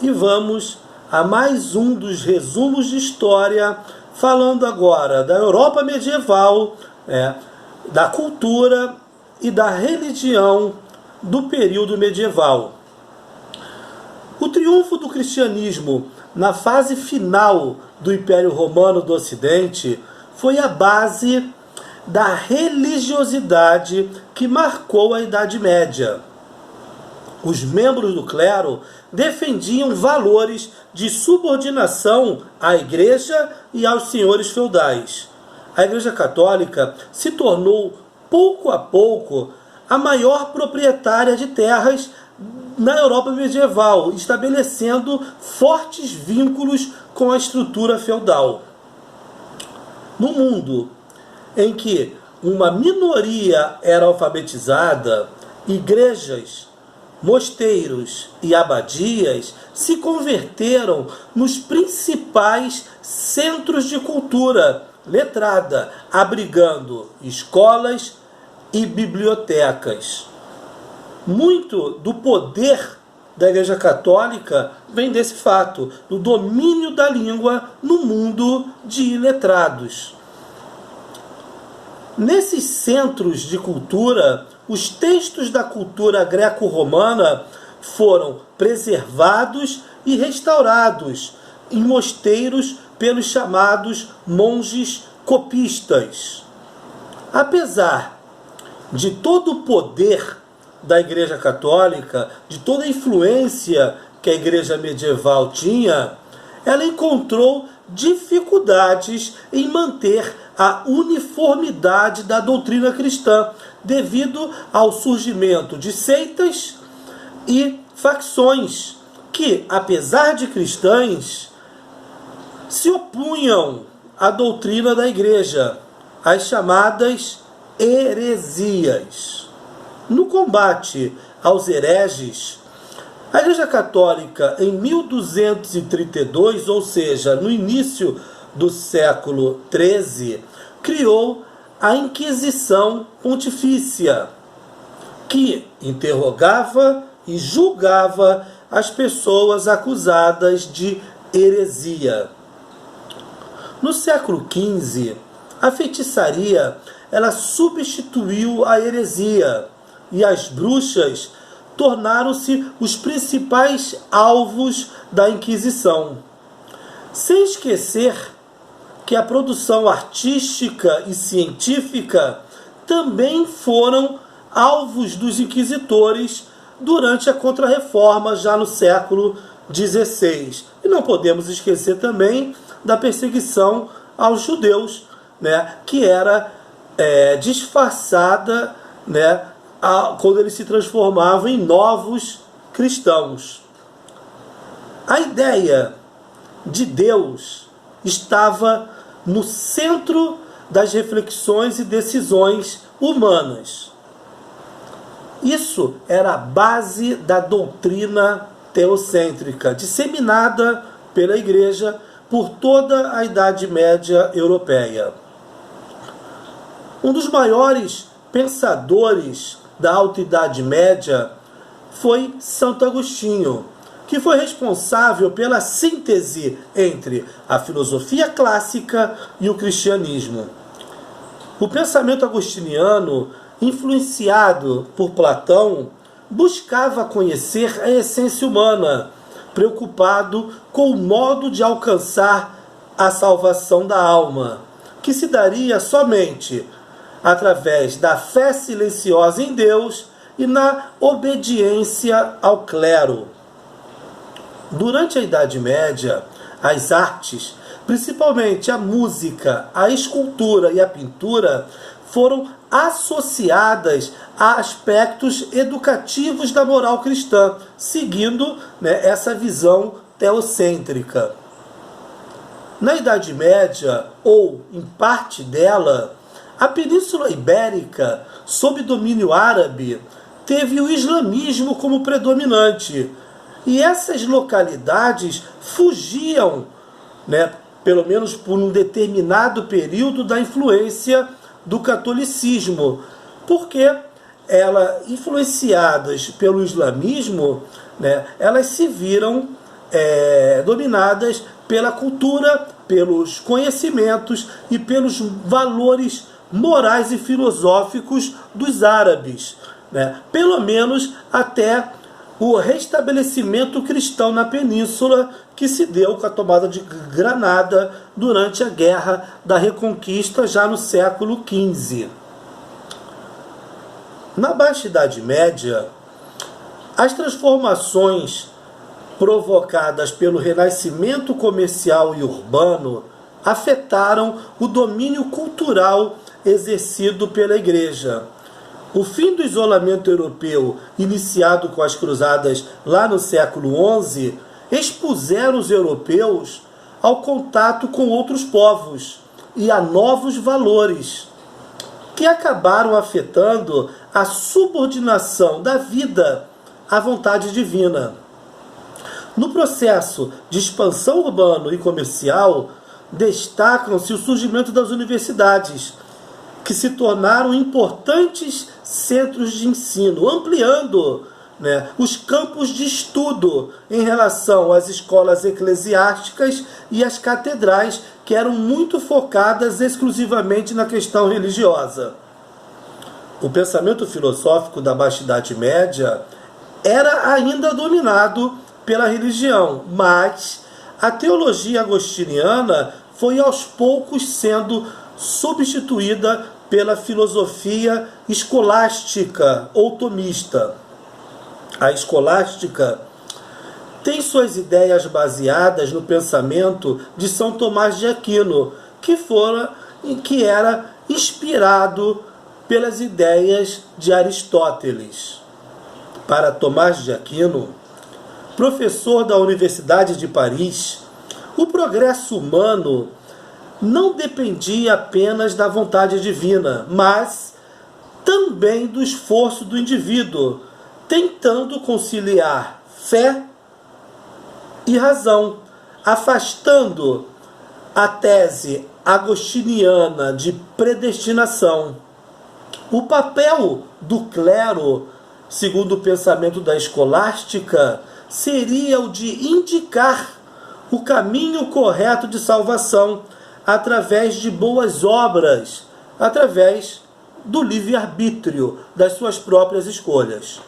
e vamos a mais um dos resumos de história, falando agora da Europa medieval, da cultura e da religião do período medieval. O triunfo do cristianismo na fase final do Império Romano do Ocidente foi a base da religiosidade que marcou a Idade Média. Os membros do clero defendiam valores de subordinação à Igreja e aos senhores feudais. A Igreja Católica se tornou, pouco a pouco, a maior proprietária de terras na Europa medieval, estabelecendo fortes vínculos com a estrutura feudal. No mundo em que uma minoria era alfabetizada, igrejas, mosteiros e abadias se converteram nos principais centros de cultura letrada, abrigando escolas e bibliotecas. Muito do poder da Igreja Católica vem desse fato, do domínio da língua no mundo de iletrados. Nesses centros de cultura, os textos da cultura greco-romana foram preservados e restaurados em mosteiros pelos chamados monges copistas. Apesar de todo o poder da Igreja Católica, de toda a influência que a Igreja medieval tinha, ela encontrou dificuldades em manter a uniformidade da doutrina cristã, devido ao surgimento de seitas e facções que, apesar de cristãs, se opunham à doutrina da Igreja, as chamadas heresias. No combate aos hereges, a Igreja Católica, em 1232, ou seja, no início do século XIII, criou a Inquisição Pontifícia, que interrogava e julgava as pessoas acusadas de heresia. No século XV, a feitiçaria ela substituiu a heresia e as bruxas tornaram-se os principais alvos da Inquisição. Sem esquecer que a produção artística e científica também foram alvos dos inquisitores durante a Contra-Reforma, já no século XVI. E não podemos esquecer também da perseguição aos judeus, que era disfarçada, quando eles se transformavam em novos cristãos. A ideia de Deus estava no centro das reflexões e decisões humanas. Isso era a base da doutrina teocêntrica, disseminada pela Igreja por toda a Idade Média europeia. Um dos maiores pensadores da Alta Idade Média foi Santo Agostinho, que foi responsável pela síntese entre a filosofia clássica e o cristianismo. O pensamento agostiniano, influenciado por Platão, buscava conhecer a essência humana, preocupado com o modo de alcançar a salvação da alma, que se daria somente através da fé silenciosa em Deus e na obediência ao clero. Durante a Idade Média, as artes, principalmente a música, a escultura e a pintura, foram associadas a aspectos educativos da moral cristã, seguindo essa visão teocêntrica. Na Idade Média, ou em parte dela, a Península Ibérica, sob domínio árabe, teve o islamismo como predominante. E essas localidades fugiam, pelo menos por um determinado período, da influência do catolicismo, porque influenciadas pelo islamismo, elas se viram dominadas pela cultura, pelos conhecimentos e pelos valores morais e filosóficos dos árabes, né? Pelo menos até o restabelecimento cristão na península, que se deu com a tomada de Granada durante a Guerra da Reconquista, já no século XV. Na Baixa Idade Média, as transformações provocadas pelo renascimento comercial e urbano afetaram o domínio cultural exercido pela Igreja. O fim do isolamento europeu, iniciado com as cruzadas lá no século XI, expuseram os europeus ao contato com outros povos e a novos valores, que acabaram afetando a subordinação da vida à vontade divina. No processo de expansão urbano e comercial, destacam-se o surgimento das universidades, que se tornaram importantes centros de ensino, ampliando, né, os campos de estudo em relação às escolas eclesiásticas e às catedrais, que eram muito focadas exclusivamente na questão religiosa. O pensamento filosófico da Baixa Idade Média era ainda dominado pela religião, mas a teologia agostiniana foi aos poucos sendo substituída pela filosofia escolástica ou tomista. A escolástica tem suas ideias baseadas no pensamento de São Tomás de Aquino, que era inspirado pelas ideias de Aristóteles. Para Tomás de Aquino, professor da Universidade de Paris, o progresso humano não dependia apenas da vontade divina, mas também do esforço do indivíduo, tentando conciliar fé e razão, afastando a tese agostiniana de predestinação. O papel do clero, segundo o pensamento da escolástica, seria o de indicar o caminho correto de salvação através de boas obras, através do livre-arbítrio, das suas próprias escolhas.